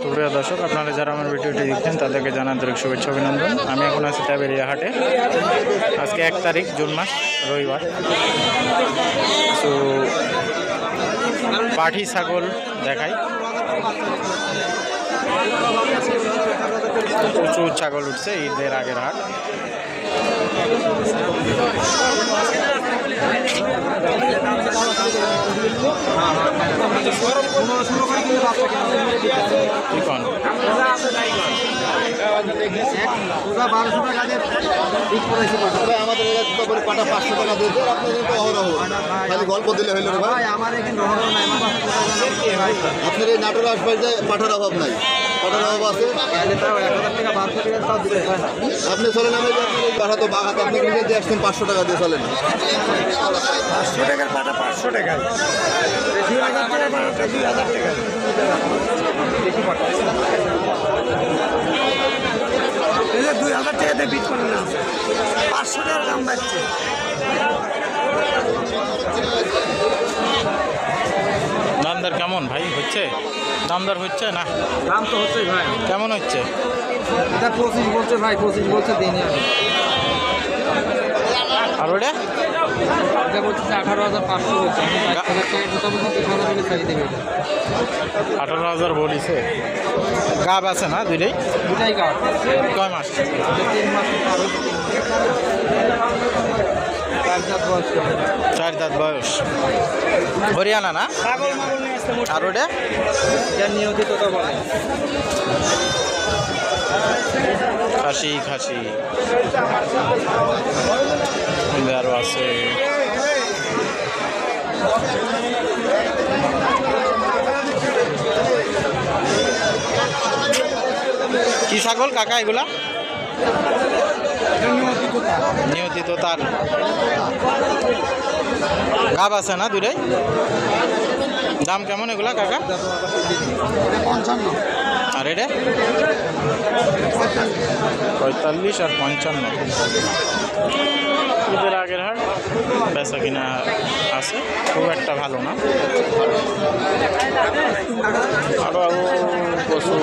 প্রিয় দর্শক, আপনারা যারা আমার ভিডিওটি দেখছেন তাদেরকে জানান আন্তরিক শুভেচ্ছা অভিনন্দন। আমি এখন আছি টাবেরিয়া হাটে। আজকে 1 তারিখ জুন মাস, রবিবার। তো পাঠি ছাগল দেখাই, প্রচুর ছাগল উঠছে ঈদের আগের হাট। গল্প দিলে হইল ভাই, আপনার এই নাটোর আসবার যে পাঠার অভাব নাই, পাঠার অভাব আছে। আপনি চলেন, আমি পাঠা তো বাঘাতে আপনি কিনে দিয়ে আসছেন 500 টাকা দিয়ে, চলেন 500 টাকার পাটা 500 টাকায়, 2000 টাকা। এই যে 2000 টাকাতে বিট করে না, 500 টাকার দাম বাড়ছে। দামদার কেমন ভাই হচ্ছে? দামদার হচ্ছে না? দাম তো হচ্ছে ভাই। কেমন হচ্ছে? এটা 25 বলছে ভাই, 25 বলছে দিনই। আর ওটা এটা বলছে 18,500 বলছে। 1,000 টাকা কথা বলছি, 18,000 ছাড়ি দেবে। 18,000 বলিছে। গাব আছে না দুইটাই? দুটাই গাছ। কয় মাস? 3 মাস। 4 দাঁত বয়স। হরিয়ানা না? ছাগল মাগল নিয়ে আসতে মোট। আর ওটা এটা নিয়মিত তো বলে খাসি খাসি আরও আছে। কি ছাগল কাকা এগুলা? নিয়তিত তার গাব আছে না দুটাই? দাম কেমন এগুলা কাকা? 55। আর এটা 45 আর 55। ঈদের আগের হাট, বেচা কিনা আছে, খুব একটা ভালো না। আরও প্রচুর